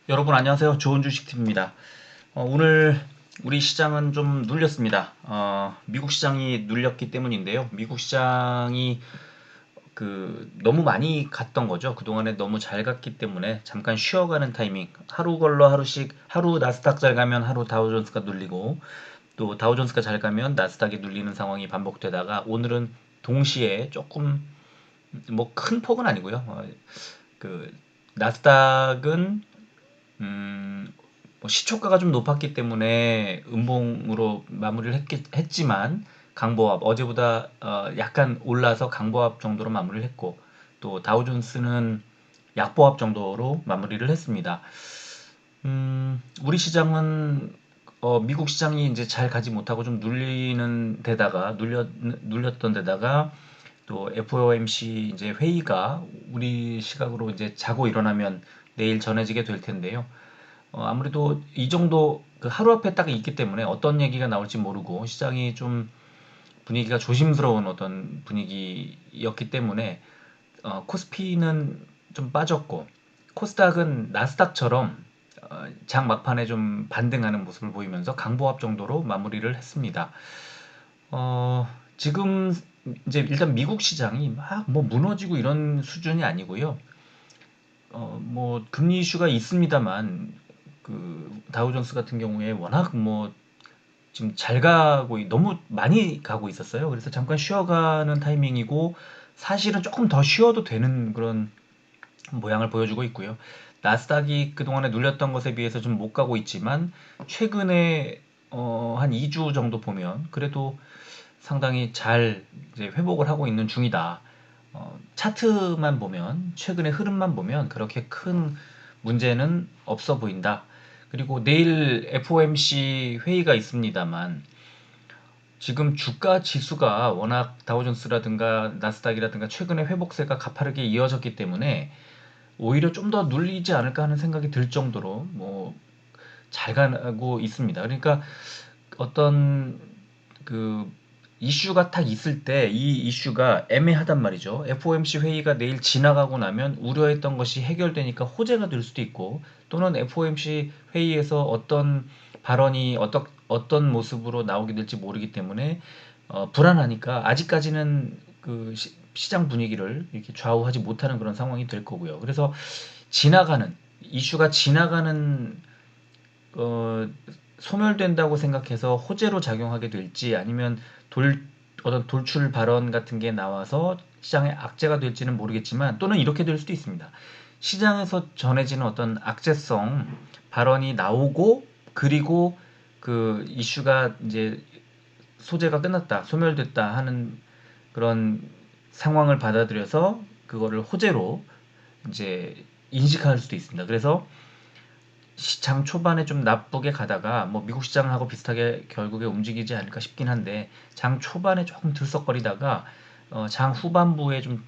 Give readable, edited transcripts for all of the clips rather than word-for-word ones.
여러분 안녕하세요. 좋은 주식팀입니다. 오늘 우리 시장은 좀 눌렸습니다. 미국 시장이 눌렸기 때문인데요. 미국 시장이 너무 많이 갔던 거죠. 그동안에 너무 잘 갔기 때문에 잠깐 쉬어가는 타이밍. 하루 걸러 하루씩, 하루 나스닥 잘 가면 하루 다우존스가 눌리고, 또 다우존스가 잘 가면 나스닥이 눌리는 상황이 반복되다가, 오늘은 동시에 조금 뭐 큰 폭은 아니고요. 그 나스닥은 뭐 시초가가 좀 높았기 때문에 음봉으로 마무리를 했지만 강보합 어제보다 약간 올라서 강보합 정도로 마무리를 했고, 또 다우존스는 약보합 정도로 마무리를 했습니다. 우리 시장은 미국 시장이 이제 잘 가지 못하고 좀 눌리는 데다가 눌렸던 데다가 또 FOMC 이제 회의가 우리 시각으로 이제 자고 일어나면 내일 전해지게 될 텐데요. 아무래도 이 정도 그 하루 앞에 딱 있기 때문에 어떤 얘기가 나올지 모르고 시장이 좀 분위기가 조심스러운 어떤 분위기였기 때문에 코스피는 좀 빠졌고, 코스닥은 나스닥처럼 장 막판에 좀 반등하는 모습을 보이면서 강보합 정도로 마무리를 했습니다. 지금 이제 일단 미국 시장이 막 뭐 무너지고 이런 수준이 아니고요. 뭐 금리 이슈가 있습니다만 그 다우존스 같은 경우에 워낙 뭐 지금 잘 가고 너무 많이 가고 있었어요. 그래서 잠깐 쉬어가는 타이밍이고, 사실은 조금 더 쉬어도 되는 그런 모양을 보여주고 있고요. 나스닥이 그동안에 눌렸던 것에 비해서 좀 못 가고 있지만 최근에 한 2주 정도 보면 그래도 상당히 잘 이제 회복을 하고 있는 중이다. 차트만 보면, 최근의 흐름만 보면 그렇게 큰 문제는 없어 보인다. 그리고 내일 FOMC 회의가 있습니다만, 지금 주가 지수가 워낙 다우존스라든가 나스닥이라든가 최근에 회복세가 가파르게 이어졌기 때문에 오히려 좀 더 눌리지 않을까 하는 생각이 들 정도로 뭐 잘 가고 있습니다. 그러니까 어떤 그 이슈가 딱 있을 때 이 이슈가 애매하단 말이죠. FOMC 회의가 내일 지나가고 나면 우려했던 것이 해결되니까 호재가 될 수도 있고, 또는 FOMC 회의에서 어떤 발언이 어떤 모습으로 나오게 될지 모르기 때문에 불안하니까 아직까지는 그 시장 분위기를 이렇게 좌우하지 못하는 그런 상황이 될 거고요. 그래서 지나가는 이슈가 지나가는 어, 소멸된다고 생각해서 호재로 작용하게 될지, 아니면 돌 어떤 돌출 발언 같은 게 나와서 시장의 악재가 될지는 모르겠지만, 또는 이렇게 될 수도 있습니다. 시장에서 전해지는 어떤 악재성 발언이 나오고, 그리고 그 이슈가 이제 소재가 끝났다, 소멸됐다 하는 그런 상황을 받아들여서 그거를 호재로 이제 인식할 수도 있습니다. 그래서 장 초반에 좀 나쁘게 가다가 뭐 미국 시장하고 비슷하게 결국에 움직이지 않을까 싶긴 한데, 장 초반에 조금 들썩거리다가 장 후반부에 좀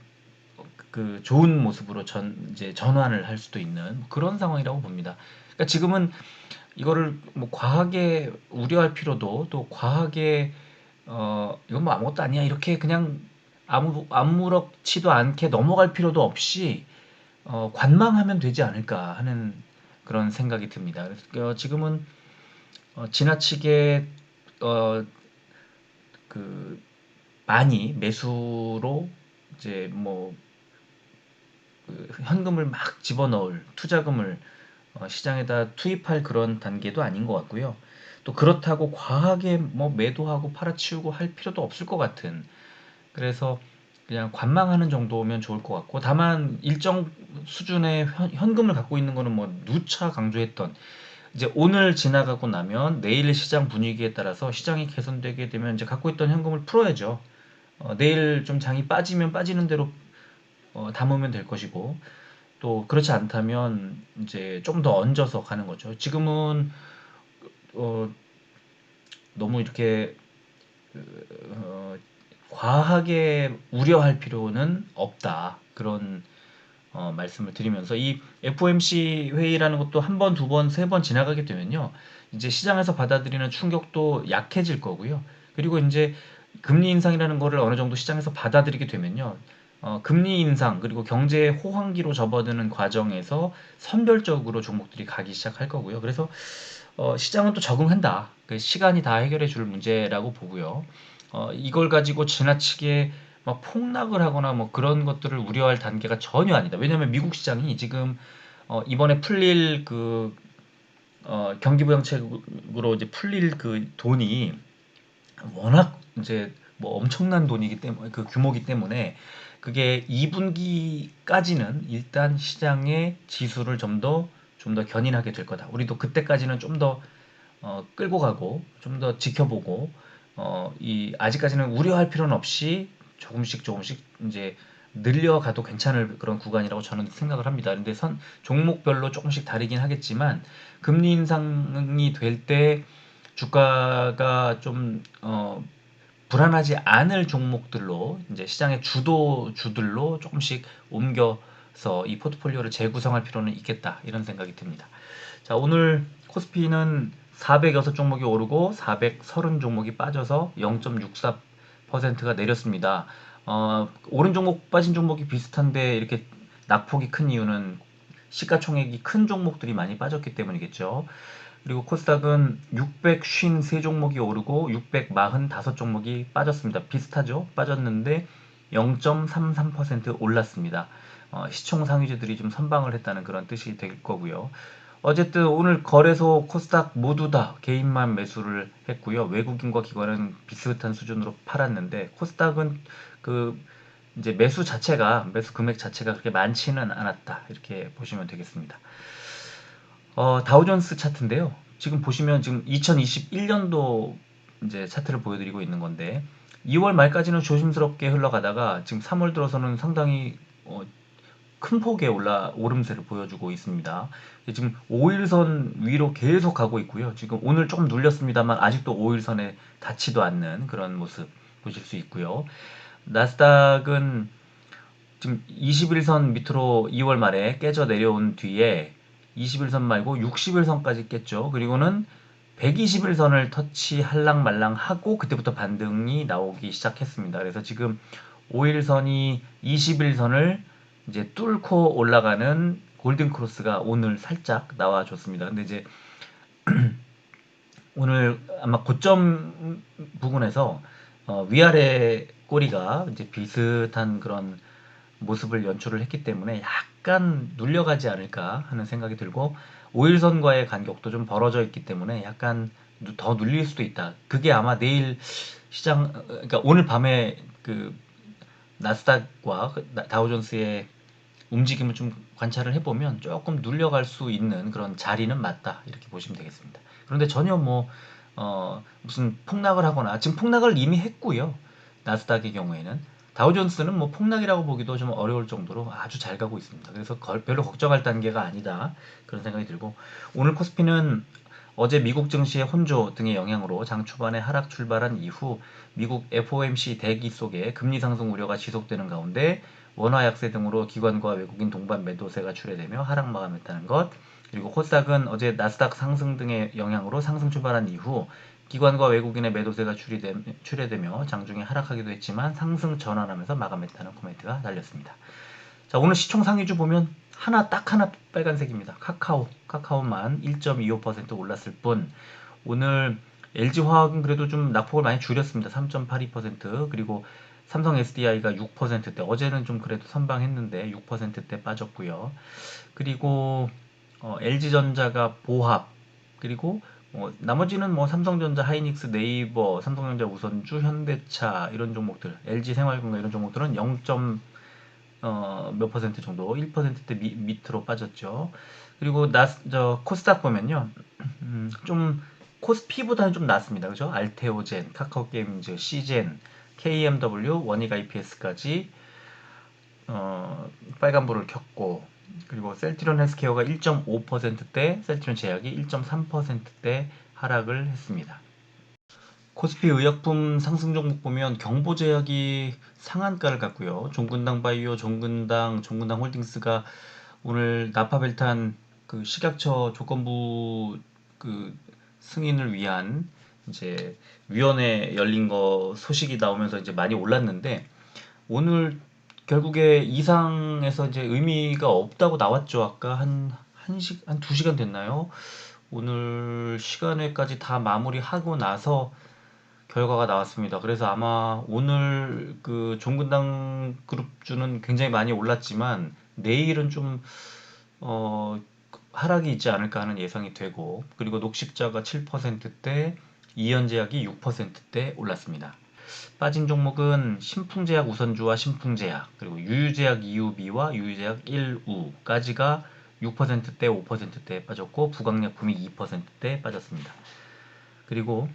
그 좋은 모습으로 이제 전환을 할 수도 있는 그런 상황이라고 봅니다. 그러니까 지금은 이거를 뭐 과하게 우려할 필요도, 또 과하게 이건 뭐 아무것도 아니야 이렇게 그냥 아무렇지도 않게 넘어갈 필요도 없이 관망하면 되지 않을까 하는 그런 생각이 듭니다. 지금은 지나치게 어, 그 많이 매수로 이제 뭐 현금을 막 집어넣을 투자금을 시장에다 투입할 그런 단계도 아닌 것 같고요. 또 그렇다고 과하게 뭐 매도하고 팔아치우고 할 필요도 없을 것 같은, 그래서 그냥 관망하는 정도면 좋을 것 같고, 다만 일정 수준의 현금을 갖고 있는 거는 뭐 누차 강조했던, 이제 오늘 지나가고 나면 내일 시장 분위기에 따라서 시장이 개선되게 되면 이제 갖고 있던 현금을 풀어야죠. 내일 좀 장이 빠지면 빠지는 대로 담으면 될 것이고, 또 그렇지 않다면 이제 좀 더 얹어서 가는 거죠. 지금은 어, 너무 이렇게 어, 과하게 우려할 필요는 없다. 그런 말씀을 드리면서, 이 FOMC 회의라는 것도 한 번, 두 번, 세 번 지나가게 되면요, 이제 시장에서 받아들이는 충격도 약해질 거고요. 그리고 이제 금리 인상이라는 거를 어느 정도 시장에서 받아들이게 되면요, 금리 인상 그리고 경제 호황기로 접어드는 과정에서 선별적으로 종목들이 가기 시작할 거고요. 그래서 시장은 또 적응한다. 그 시간이 다 해결해 줄 문제라고 보고요. 이걸 가지고 지나치게 막 폭락을 하거나 뭐 그런 것들을 우려할 단계가 전혀 아니다. 왜냐하면 미국 시장이 지금 이번에 풀릴 그 경기부양책으로 이제 풀릴 그 돈이 워낙 이제 뭐 엄청난 돈이기 때문에 그 규모이기 때문에 그게 2분기까지는 일단 시장의 지수를 좀 더 견인하게 될 거다. 우리도 그때까지는 좀 더 끌고 가고 좀 더 지켜보고 이 아직까지는 우려할 필요는 없이 조금씩 조금씩 이제 늘려가도 괜찮을 그런 구간이라고 저는 생각을 합니다. 근데 종목별로 조금씩 다르긴 하겠지만 금리 인상이 될 때 주가가 좀 불안하지 않을 종목들로 이제 시장의 주도주들로 조금씩 옮겨서 이 포트폴리오를 재구성할 필요는 있겠다 이런 생각이 듭니다. 자, 오늘 코스피는 406 종목이 오르고 430 종목이 빠져서 0.64%가 내렸습니다. 오른 종목 빠진 종목이 비슷한데 이렇게 낙폭이 큰 이유는 시가총액이 큰 종목들이 많이 빠졌기 때문이겠죠. 그리고 코스닥은 653 종목이 오르고 645 종목이 빠졌습니다. 비슷하죠? 빠졌는데 0.33% 올랐습니다. 시총 상위주들이 좀 선방을 했다는 그런 뜻이 될 거고요. 어쨌든 오늘 거래소 코스닥 모두 다 개인만 매수를 했고요. 외국인과 기관은 비슷한 수준으로 팔았는데 코스닥은 그 이제 매수 금액 자체가 그렇게 많지는 않았다. 이렇게 보시면 되겠습니다. 다우존스 차트인데요. 지금 보시면 지금 2021년도 이제 차트를 보여드리고 있는 건데 2월 말까지는 조심스럽게 흘러가다가 지금 3월 들어서는 상당히 큰 폭의 오름세를 보여주고 있습니다. 지금 5일선 위로 계속 가고 있고요. 지금 오늘 조금 눌렸습니다만 아직도 5일선에 닿지도 않는 그런 모습 보실 수 있고요. 나스닥은 지금 21선 밑으로 2월 말에 깨져 내려온 뒤에 21선 말고 60일선까지 깼죠. 그리고는 120일선을 터치할랑 말랑 하고 그때부터 반등이 나오기 시작했습니다. 그래서 지금 5일선이 21선을 이제 뚫고 올라가는 골든 크로스가 오늘 살짝 나와줬습니다. 근데 이제 오늘 아마 고점 부근에서 위아래 꼬리가 이제 비슷한 그런 모습을 연출을 했기 때문에 약간 눌려가지 않을까 하는 생각이 들고 5일선과의 간격도 좀 벌어져 있기 때문에 약간 더 눌릴 수도 있다. 그게 아마 내일 그러니까 오늘 밤에 그 나스닥과 다우존스의 움직임을 좀 관찰을 해보면 조금 눌려갈 수 있는 그런 자리는 맞다 이렇게 보시면 되겠습니다. 그런데 전혀 뭐 무슨 폭락을 하거나 지금 폭락을 이미 했고요. 나스닥의 경우에는 다우존스는 뭐 폭락이라고 보기도 좀 어려울 정도로 아주 잘 가고 있습니다. 그래서 별로 걱정할 단계가 아니다 그런 생각이 들고 오늘 코스피는 어제 미국 증시의 혼조 등의 영향으로 장 초반에 하락 출발한 이후 미국 FOMC 대기 속에 금리 상승 우려가 지속되는 가운데 원화 약세 등으로 기관과 외국인 동반 매도세가 출회되며 하락 마감했다는 것. 그리고 코스닥은 어제 나스닥 상승 등의 영향으로 상승 출발한 이후 기관과 외국인의 매도세가 출회되며 장중에 하락하기도 했지만 상승 전환하면서 마감했다는 코멘트가 달렸습니다. 자, 오늘 시총 상위주 보면 딱 하나 빨간색입니다. 카카오만 1.25% 올랐을 뿐 오늘 LG화학은 그래도 좀 낙폭을 많이 줄였습니다. 3.82% 그리고 삼성 SDI가 6%대 어제는 좀 그래도 선방했는데 6%대 빠졌고요. 그리고 LG전자가 보합 그리고 나머지는 뭐 삼성전자, 하이닉스, 네이버, 삼성전자 우선주, 현대차 이런 종목들, LG생활건강 이런 종목들은 0. 몇 퍼센트 정도, 1%대 밑으로 빠졌죠. 그리고 코스닥 보면요, 좀 코스피보다는 좀 낫습니다. 그죠? 알테오젠, 카카오게임즈, 시젠, KMW, 원익 IPS까지 빨간불을 켰고 그리고 셀트리온 헬스케어가 1.5%대, 셀트리온 제약이 1.3%대 하락을 했습니다. 코스피 의약품 상승 종목 보면 경보제약이 상한가를 갔고요. 종근당 바이오, 종근당 홀딩스가 오늘 나파벨탄 그 식약처 조건부 그 승인을 위한 이제 위원회 열린 거 소식이 나오면서 이제 많이 올랐는데 오늘 결국에 이상에서 이제 의미가 없다고 나왔죠. 아까 한 2시간 됐나요? 오늘 시간에까지 다 마무리하고 나서 결과가 나왔습니다. 그래서 아마 오늘 그 종근당 그룹주는 굉장히 많이 올랐지만 내일은 좀 어, 하락이 있지 않을까 하는 예상이 되고, 그리고 녹십자가 7%대, 이연제약이 6%대 올랐습니다. 빠진 종목은 신풍제약 우선주와 신풍제약, 그리고 유유제약 2우비와 유유제약 1우까지가 6%대, 5%대 빠졌고, 부강약품이 2%대 빠졌습니다. 그리고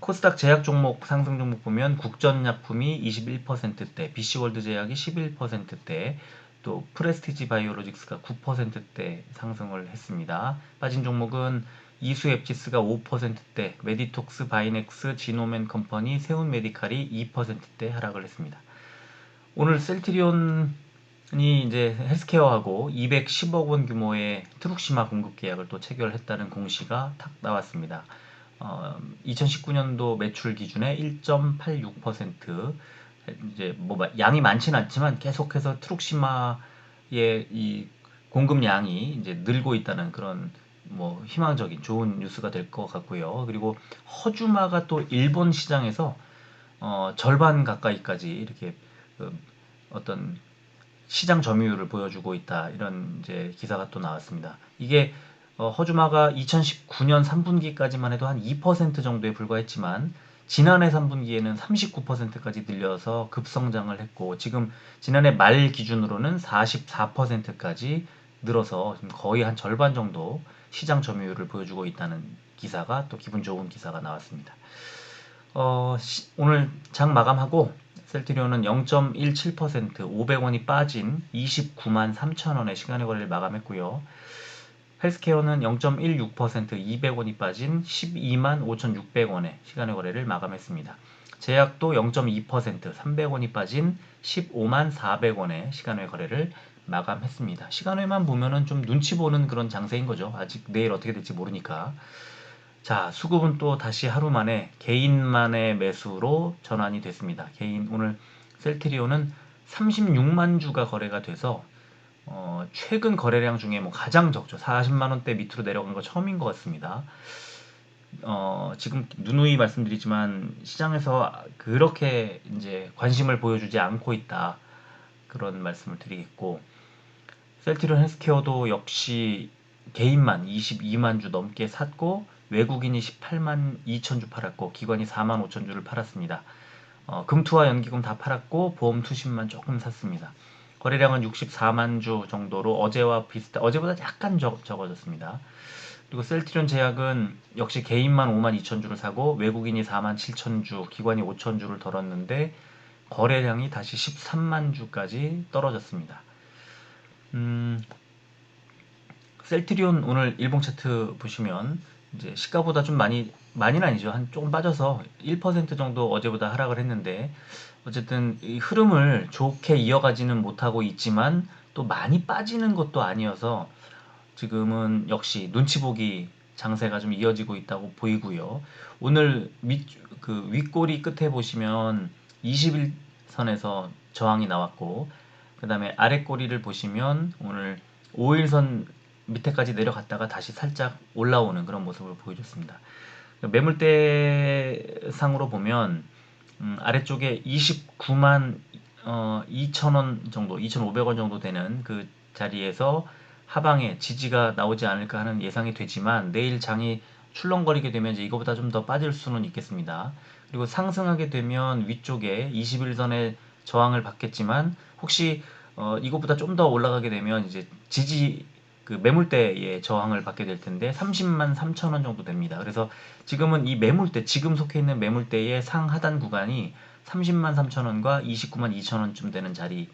코스닥 제약 종목 상승 종목 보면 국전약품이 21%대, BC월드 제약이 11%대, 또 프레스티지 바이오로직스가 9%대 상승을 했습니다. 빠진 종목은 이수앱지스가 5%대, 메디톡스, 바이넥스, 지노맨 컴퍼니, 세운 메디칼이 2%대 하락을 했습니다. 오늘 셀트리온이 이제 헬스케어하고 210억 원 규모의 트룩시마 공급 계약을 또 체결했다는 공시가 탁 나왔습니다. 2019년도 매출 기준에 1.86%, 이제 뭐 양이 많지는 않지만 계속해서 트룩시마의 이 공급량이 이제 늘고 있다는 그런 뭐 희망적인 좋은 뉴스가 될 것 같고요. 그리고 허주마가 또 일본 시장에서 절반 가까이까지 이렇게 그 어떤 시장 점유율을 보여주고 있다, 이런 이제 기사가 또 나왔습니다. 이게 허주마가 2019년 3분기까지만 해도 한 2% 정도에 불과했지만 지난해 3분기에는 39%까지 늘려서 급성장을 했고, 지금 지난해 말 기준으로는 44%까지 늘어서 지금 거의 한 절반 정도 시장 점유율을 보여주고 있다는 기사가, 또 기분 좋은 기사가 나왔습니다. 오늘 장 마감하고 셀트리온은 0.17%, 500원이 빠진 29만 3천 원의 시간의 거래를 마감했고요. 헬스케어는 0.16%, 200원이 빠진 12만 5,600원의 시간의 거래를 마감했습니다. 제약도 0.2%, 300원이 빠진 15만 400원의 시간의 거래를 마감했습니다. 시간외만 보면은 좀 눈치 보는 그런 장세인 거죠. 아직 내일 어떻게 될지 모르니까. 자, 수급은 또 다시 하루 만에 개인만의 매수로 전환이 됐습니다. 개인, 오늘 셀트리온은 36만 주가 거래가 돼서 최근 거래량 중에 뭐 가장 적죠. 40만 원대 밑으로 내려간 거 처음인 것 같습니다. 지금 누누이 말씀드리지만 시장에서 그렇게 이제 관심을 보여주지 않고 있다, 그런 말씀을 드리겠고, 셀트리온 헬스케어도 역시 개인만 22만 주 넘게 샀고, 외국인이 18만 2천 주 팔았고, 기관이 4만 5천 주를 팔았습니다. 금투와 연기금 다 팔았고, 보험 투신만 조금 샀습니다. 거래량은 64만 주 정도로 어제보다 약간 적어졌습니다. 그리고 셀트리온 제약은 역시 개인만 5만 2천 주를 사고, 외국인이 4만 7천 주, 기관이 5천 주를 덜었는데 거래량이 다시 13만 주까지 떨어졌습니다. 셀트리온 오늘 일봉 차트 보시면 이제 시가보다 좀 많이는 아니죠. 한 조금 빠져서 1% 정도 어제보다 하락을 했는데, 어쨌든 이 흐름을 좋게 이어가지는 못하고 있지만 또 많이 빠지는 것도 아니어서 지금은 역시 눈치 보기 장세가 좀 이어지고 있다고 보이고요. 오늘 그 윗꼬리 끝에 보시면 21선에서 저항이 나왔고, 그 다음에 아래 꼬리를 보시면 오늘 5일선 밑에까지 내려갔다가 다시 살짝 올라오는 그런 모습을 보여줬습니다. 매물대 상으로 보면 아래쪽에 29만 2천원 정도, 2,500원 정도 되는 그 자리에서 하방에 지지가 나오지 않을까 하는 예상이 되지만, 내일 장이 출렁거리게 되면 이제 이거보다 좀 더 빠질 수는 있겠습니다. 그리고 상승하게 되면 위쪽에 21선의 저항을 받겠지만, 혹시 이거보다 좀 더 올라가게 되면 이제 그 매물대의 저항을 받게 될 텐데 30만 3천 원 정도 됩니다. 그래서 지금은 이 매물대, 지금 속해 있는 매물대의 상하단 구간이 30만 3천 원과 29만 2천 원쯤 되는 자리,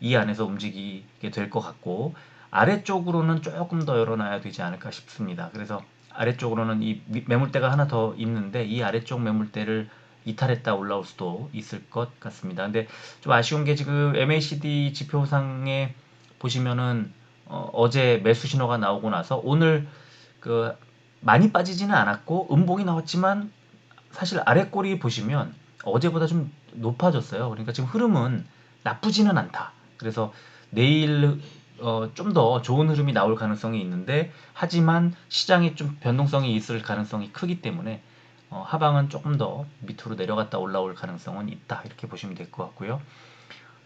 이 안에서 움직이게 될 것 같고, 아래쪽으로는 조금 더 열어놔야 되지 않을까 싶습니다. 그래서 아래쪽으로는 이 매물대가 하나 더 있는데, 이 아래쪽 매물대를 이탈했다 올라올 수도 있을 것 같습니다. 근데 좀 아쉬운 게 지금 MACD 지표상에 보시면은 어제 매수 신호가 나오고 나서 오늘 그 많이 빠지지는 않았고 음봉이 나왔지만, 사실 아래 꼬리 보시면 어제보다 좀 높아졌어요. 그러니까 지금 흐름은 나쁘지는 않다, 그래서 내일 좀 더 좋은 흐름이 나올 가능성이 있는데, 하지만 시장이 좀 변동성이 있을 가능성이 크기 때문에 하방은 조금 더 밑으로 내려갔다 올라올 가능성은 있다, 이렇게 보시면 될 것 같고요.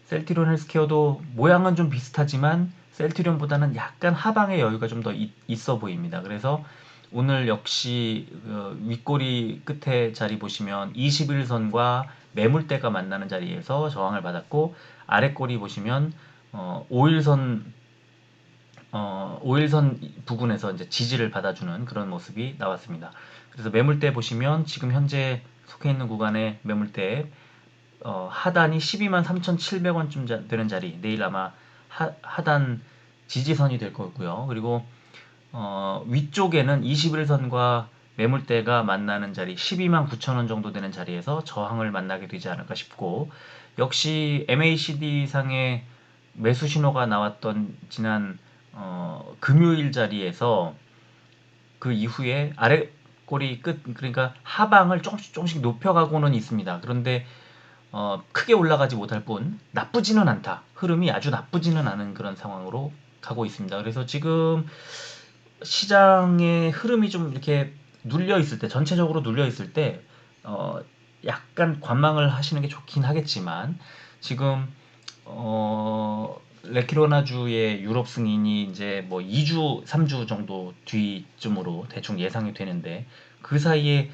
셀트리온 헬스케어도 모양은 좀 비슷하지만 셀트리온보다는 약간 하방의 여유가 좀 더 있어 보입니다. 그래서 오늘 역시 윗꼬리 끝에 자리 보시면 21선과 매물대가 만나는 자리에서 저항을 받았고, 아랫꼬리 보시면 5일선 5일선 부근에서 이제 지지를 받아주는 그런 모습이 나왔습니다. 그래서 매물대 보시면 지금 현재 속해 있는 구간의 매물대 하단이 123,700원쯤 되는 자리, 내일 아마 하단 지지선이 될 거고요. 그리고 위쪽에는 21선과 매물대가 만나는 자리 129,000원 정도 되는 자리에서 저항을 만나게 되지 않을까 싶고, 역시 MACD 상의 매수 신호가 나왔던 지난 금요일 자리에서 그 이후에 아래 꼬리 끝, 그러니까 하방을 조금씩 높여가고는 있습니다. 그런데 크게 올라가지 못할 뿐 나쁘지는 않다. 흐름이 아주 나쁘지는 않은 그런 상황으로 가고 있습니다. 그래서 지금 시장의 흐름이 좀 이렇게 눌려 있을 때, 전체적으로 눌려 있을 때 약간 관망을 하시는 게 좋긴 하겠지만, 지금 레키로나주의 유럽 승인이 이제 뭐 2주, 3주 정도 뒤쯤으로 대충 예상이 되는데, 그 사이에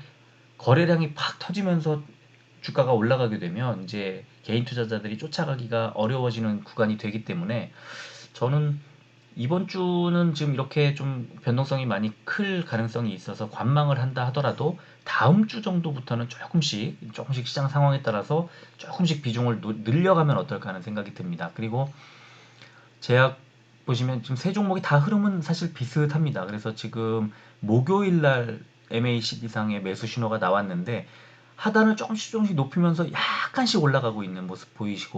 거래량이 팍 터지면서 주가가 올라가게 되면 이제 개인 투자자들이 쫓아가기가 어려워지는 구간이 되기 때문에, 저는 이번 주는 지금 이렇게 좀 변동성이 많이 클 가능성이 있어서 관망을 한다 하더라도 다음 주 정도부터는 조금씩 시장 상황에 따라서 조금씩 비중을 늘려가면 어떨까 하는 생각이 듭니다. 그리고 제약 보시면 지금 세 종목이 다 흐름은 사실 비슷합니다. 그래서 지금 목요일 날 MACD상의 매수 신호가 나왔는데, 하단을 조금씩 높이면서 약간씩 올라가고 있는 모습 보이실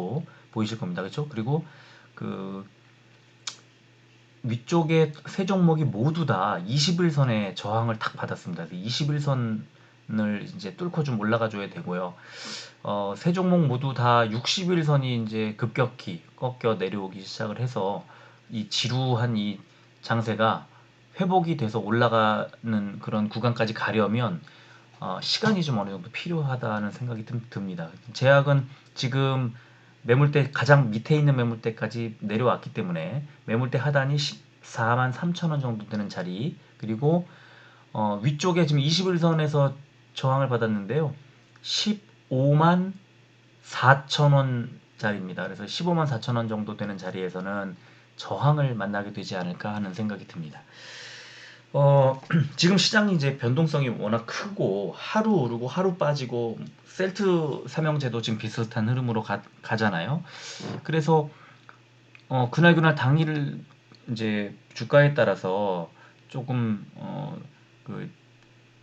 겁니다. 그렇죠? 그리고 그 위쪽에 세 종목이 모두 다 21선에 저항을 탁 받았습니다. 21선을 이제 뚫고 좀 올라가 줘야 되고요. 세 종목 모두 다 61선이 이제 급격히 꺾여 내려오기 시작을 해서 이 지루한 이 장세가 회복이 돼서 올라가는 그런 구간까지 가려면 시간이 좀 어느 정도 필요하다는 생각이 듭니다. 제약은 지금 매물대 가장 밑에 있는 매물대까지 내려왔기 때문에 매물대 하단이 14만 3천원 정도 되는 자리, 그리고 위쪽에 지금 21선에서 저항을 받았는데요. 15만 4천원 자리입니다. 그래서 15만 4천원 정도 되는 자리에서는 저항을 만나게 되지 않을까 하는 생각이 듭니다. 지금 시장이 이제 변동성이 워낙 크고 하루 오르고 하루 빠지고, 셀트 삼형제도 지금 비슷한 흐름으로 가잖아요. 그래서 그날 당일 이제 주가에 따라서 조금 그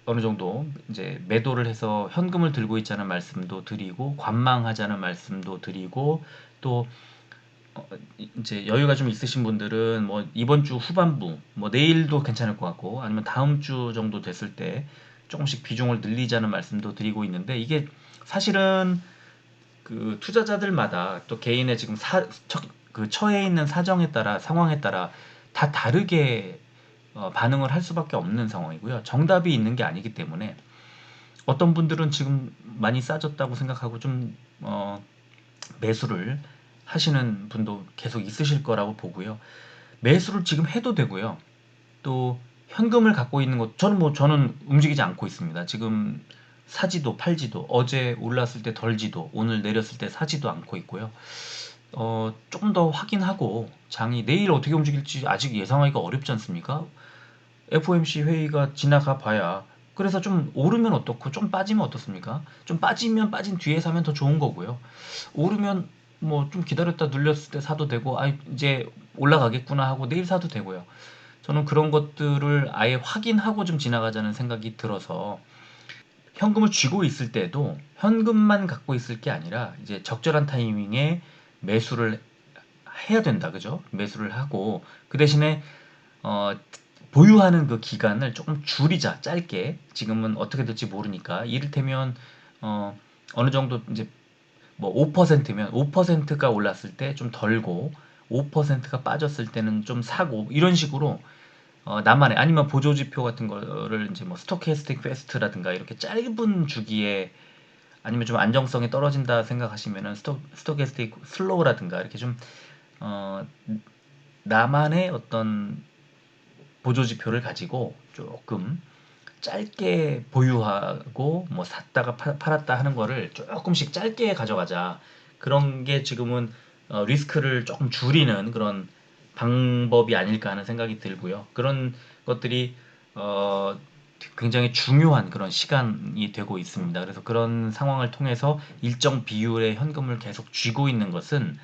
어느 정도 이제 매도를 해서 현금을 들고 있자는 말씀도 드리고, 관망하자는 말씀도 드리고, 또 이제 여유가 좀 있으신 분들은 뭐 이번 주 후반부, 뭐 내일도 괜찮을 것 같고, 아니면 다음 주 정도 됐을 때 조금씩 비중을 늘리자는 말씀도 드리고 있는데, 이게 사실은 그 투자자들마다 또 개인의 지금 그 처해 있는 사정에 따라, 상황에 따라 다 다르게 반응을 할 수밖에 없는 상황이고요. 정답이 있는 게 아니기 때문에 어떤 분들은 지금 많이 싸졌다고 생각하고 좀 매수를 하시는 분도 계속 있으실 거라고 보고요. 매수를 지금 해도 되고요. 또 현금을 갖고 있는 것, 저는 움직이지 않고 있습니다. 지금 사지도 팔지도, 어제 올랐을 때 덜지도, 오늘 내렸을 때 사지도 않고 있고요. 조금 더 확인하고 장이 내일 어떻게 움직일지 아직 예상하기가 어렵지 않습니까? FOMC 회의가 지나가 봐야, 그래서 좀 오르면 어떻고 좀 빠지면 어떻습니까? 좀 빠지면 빠진 뒤에 사면 더 좋은 거고요. 오르면 뭐 좀 기다렸다 눌렸을 때 사도 되고, 이제 올라가겠구나 하고 내일 사도 되고요. 저는 그런 것들을 아예 확인하고 좀 지나가자는 생각이 들어서, 현금을 쥐고 있을 때도 현금만 갖고 있을 게 아니라 이제 적절한 타이밍에 매수를 해야 된다, 그죠? 매수를 하고, 그 대신에 어, 보유하는 그 기간을 조금 줄이자, 짧게. 지금은 어떻게 될지 모르니까, 이를테면 어느 정도 이제 뭐 5%면 5%가 올랐을 때 좀 덜고 5%가 빠졌을 때는 좀 사고 이런 식으로 나만의 아니면 보조지표 같은 거를 이제 뭐 스토캐스틱 페스트라든가 이렇게 짧은 주기에 아니면 좀 안정성이 떨어진다 생각하시면은 스토캐스틱 슬로우라든가 이렇게 좀 어, 나만의 어떤 보조지표를 가지고 조금 짧게 보유하고 뭐 샀다가 팔았다 하는 거를 조금씩 짧게 가져가자. 그런 게 지금은 리스크를 조금 줄이는 그런 방법이 아닐까 하는 생각이 들고요. 그런 것들이 어, 굉장히 중요한 그런 시간이 되고 있습니다. 그래서 그런 상황을 통해서 일정 비율의 현금을 계속 쥐고 있는 것은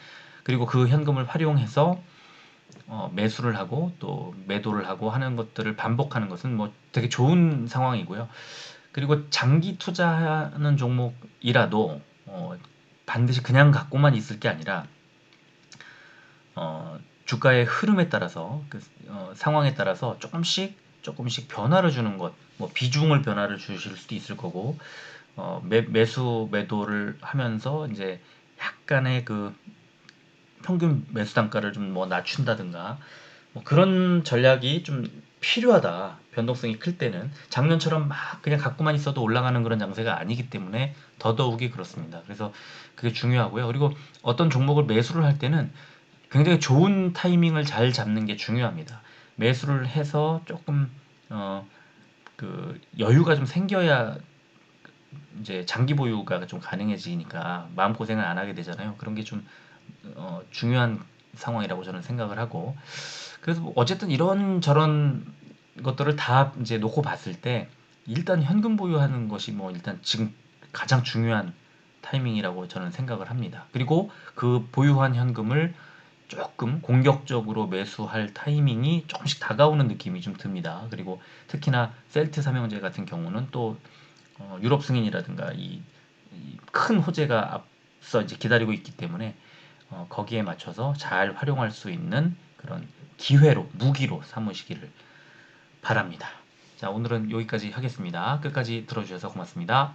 그리고 그 현금을 활용해서 매수를 하고 또 매도를 하고 하는 것들을 반복하는 것은 뭐 되게 좋은 상황이고요. 그리고 장기 투자하는 종목이라도 반드시 그냥 갖고만 있을 게 아니라 주가의 흐름에 따라서 상황에 따라서 조금씩 변화를 주는 것, 뭐 비중을 변화를 주실 수도 있을 거고 매수 매도를 하면서 이제 약간의 그 평균 매수 단가를 좀 뭐 낮춘다든가 뭐 그런 전략이 좀 필요하다. 변동성이 클 때는 작년처럼 막 그냥 갖고만 있어도 올라가는 그런 장세가 아니기 때문에 더더욱이 그렇습니다. 그래서 그게 중요하고요. 그리고 어떤 종목을 매수를 할 때는 굉장히 좋은 타이밍을 잘 잡는 게 중요합니다. 매수를 해서 조금 그 여유가 좀 생겨야 이제 장기 보유가 좀 가능해지니까 마음고생을 안 하게 되잖아요. 그런 게 좀 중요한 상황이라고 저는 생각을 하고 그래서 뭐 어쨌든 이런저런 것들을 다 이제 놓고 봤을 때 일단 현금 보유하는 것이 뭐 일단 지금 가장 중요한 타이밍이라고 저는 생각을 합니다. 그리고 그 보유한 현금을 조금 공격적으로 매수할 타이밍이 조금씩 다가오는 느낌이 좀 듭니다. 그리고 특히나 셀트 삼형제 같은 경우는 또 유럽 승인이라든가 이 큰 호재가 앞서 이제 기다리고 있기 때문에 거기에 맞춰서 잘 활용할 수 있는 그런 기회로 무기로 삼으시기를 바랍니다. 자, 오늘은 여기까지 하겠습니다. 끝까지 들어주셔서 고맙습니다.